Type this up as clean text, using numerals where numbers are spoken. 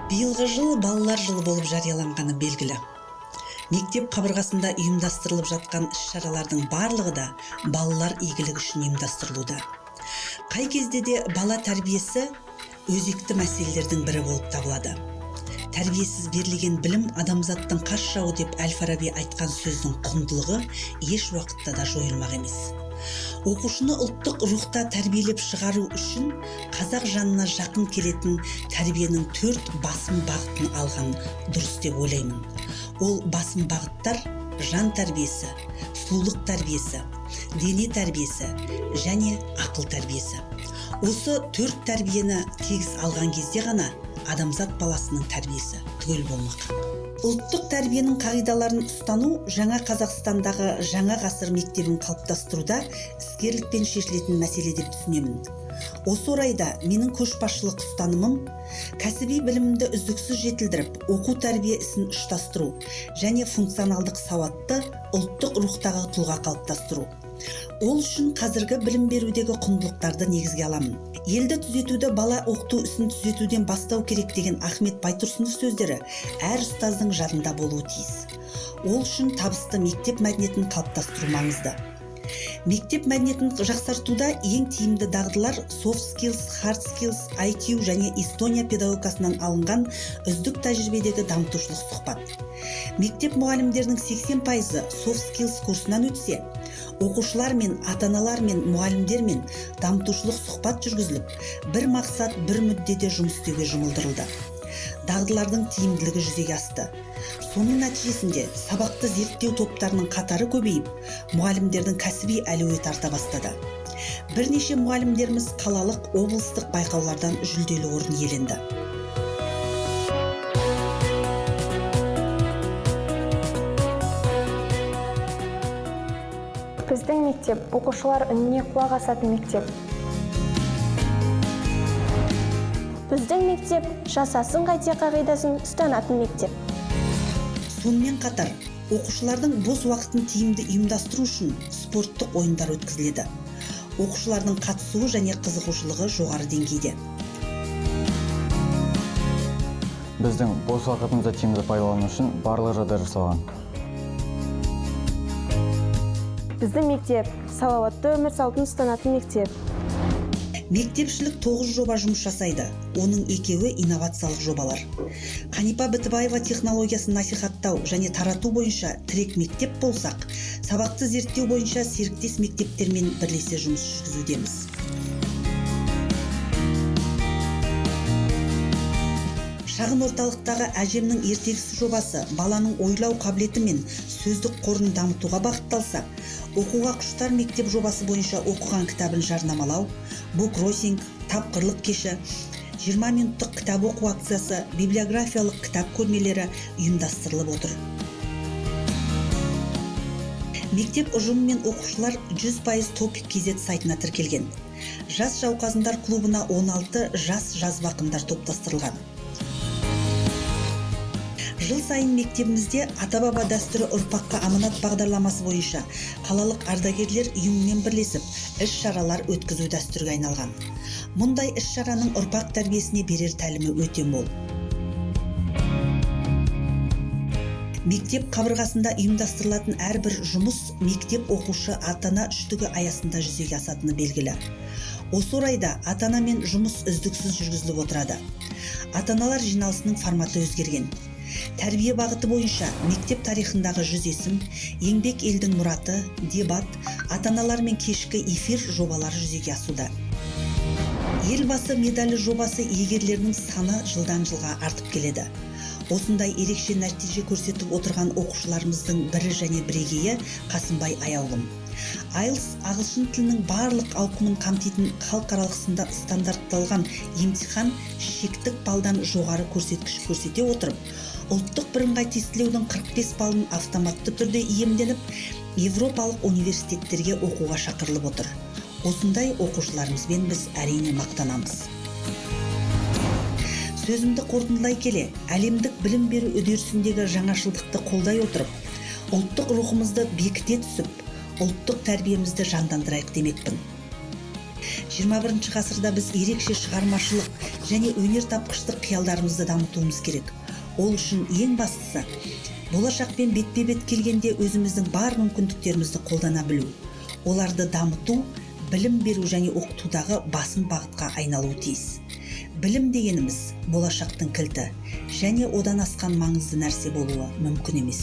Биылғы жыл балалар жылы болып жарияланғаны белгілі. Мектеп қабырғасында ұйымдастырылып жатқан іс-шаралардың барлығы да балалар игілігі үшін ұйымдастырылуда. Қай кезде де бала тәрбиесі өзекті мәселелердің бірі болып табылады. Тәрбиесіз берілген білім адамзаттың қас жауы деп Әл-Фараби айтқан сөздің құндылығы еш уақытта да жойылмақ емес. Оқушыны ұлттық рухта тәрбиелеп шығару үшін қазақ жанына жақын келетін тәрбиенің 4 басым бағытын алған дұрыс деп ойлаймын. Ол басым бағыттар жан тәрбиесі, сұлулық тәрбиесі, дене тәрбиесі және ақыл тәрбиесі. Осы 4 тәрбиені тегіс алған кезде ғана адамзат баласының тәрбиесі түгел болмақ. Ұлттық тәрбиенің қағидаларын ұстану жаңа Қазақстандағы жаңа ғасыр мектебін қалыптастыруда іскерлікпен шешілетін мәселе деп түсінемін. Осы орайда менің көшбасшылық ұстанымым кәсіби білімімді үздіксіз жетілдіріп, оқу тәрбие ісін ұштастыру және функционалдық сауатты ұлттық рухтағы тұлға қалыптастыру. Ол үшін қазіргі білім берудегі құндылықтарды негізге аламын. Елді түзетуді бала оқыту ісін түзетуден бастау керек деген Ахмет Байтұрсынов сөздері әр ұстаздың жадында болуы тиіс. Ол үшін табысты мектеп мәдениетін қалыптастыру маңызды. Мектеп мәдениетін жақсартуда ең тиімді дағдылар soft skills, hard skills, IQ және Эстония педагогикасынан алынған үздік тәжірибедегі дамытушылық сұхбат. Мектеп мұғалімдерінің 80%-ы soft skills курсынан өтсе, оқушылар мен ата-аналар мен мұғалімдер мен дамытушылық сұхбат жүргізіліп, бір мақсат, бір мүддеде жұмыс істеуге жұмылдырылды. Дағдылардың тиімділігі жүзеге асты. Соның нәтижесінде сабақты зерттеу топтарының қатары көбейіп, мұғалімдердің кәсіби әлеуеті арта бастады. Бірнеше мұғалімдеріміз қалалық, облыстық байқаулардан жүлделі орын иеленді. Біздің мектеп оқушылар үніне құлақ асатын мектеп. Біздің мектеп жасасын қайте қағидасын ұстанатын мектеп. Сонымен қатар, оқушылардың бос уақытын тиімді ұйымдастыру үшін спорттық ойындар өткізіледі. Оқушылардың қатысуы және қызығушылығы жоғары деңгейде. Біздің бос уақытымызды тиімді пайдалану үшін барлық жағдай жасалған. Біздің мектеп салауатты өмір салтын ұстанатын мектеп. Мектепшілік 9 жоба жұмыс жасайды. Оның 2-і инновациялық жобалар. Қанипа Бітібаева технологиясын насихаттау және тарату бойынша тірек мектеп болсақ, сабақты зерттеу бойынша серіктес мектептермен бірлесе жұмыс жүргізудеміз. Шағын орталықтағы әжемнің ертегісі жобасы баланың ойлау қабілеті мен сөздік қорын дамытуға бағытталса, оқуға құштар мектеп жобасы бойынша оқыған кітабын жарнамалау, буккроссинг, тапқырлық кеші, 20 минуттық кітап оқу акциясы, библиографиялық кітап көрмелері ұйымдастырылып отыр. Мектеп ұжымы мен оқушылар 100% Topic.kz сайтына тіркелген. Жас жауқазындар клубына 16 жас жазба ақындар топтастырылған. Жыл сайын мектебімізде ата-баба дәстүрі ұрпаққа аманат бағдарламасы бойынша қалалық ардагерлер ұйымымен бірлесіп іс-шаралар өткізу дәстүрге айналған. Мұндай іс-шараның ұрпақ тәрбиесіне берер тәлімі өте мол. Мектеп қабырғасында ұйымдастырылатын әрбір жұмыс мектеп оқушы ата-ана үштігі аясында жүзеге асатыны белгілі. Осы орайда ата-ана мен жұмыс үздіксіз жүргізіліп отырады. Ата-аналар жиналысының форматы өзгерген. Тәрбие бағыты бойынша мектеп тарихындағы 100 есім, еңбек елдің мұраты, дебат, ата-аналар мен кешкі эфир жобалары жүзеге асуда. Елбасы медалі жобасы иегерлерінің саны жылдан жылға артып келеді. Осындай ерекше нәтиже көрсетіп отырған оқушыларымыздың бірі және бірегейі Қасымбай Аяулым. IELTS ағылшын тілінің барлық ауқымын қамтитын халықаралық стандартталған емтихан шектік балдан жоғары көрсеткіш көрсете отырып, ұлттық бірыңғай тестілеудің 45 балын автоматты түрде иемденіп, Европалық университеттерге оқуға шақырылып отыр. Осындай оқушыларымызбен біз әрине мақтанамыз. Сөзімді қорытындылай келе, әлемдік білім беру үдерісіндегі жаңашылдықты қолдай отырып, ұлттық рухымызды бекіте түсіп, ұлттық тәрбиемізді жандандырайық демекпін. 21 ғасырда біз ерекше шығармашылық және өнертапқыштық қиялдарымызды дамытуымыз керек. Ол үшін ең бастысы болашақпен бетпе-бет келгенде өзіміздің бар мүмкіндіктерімізді қолдана білу. Оларды дамыту, білім беру және оқытудағы басым бағытқа айналуы тиіс. Білім дегеніміз болашақтың кілті және одан асқан маңызды нәрсе болуы мүмкін емес.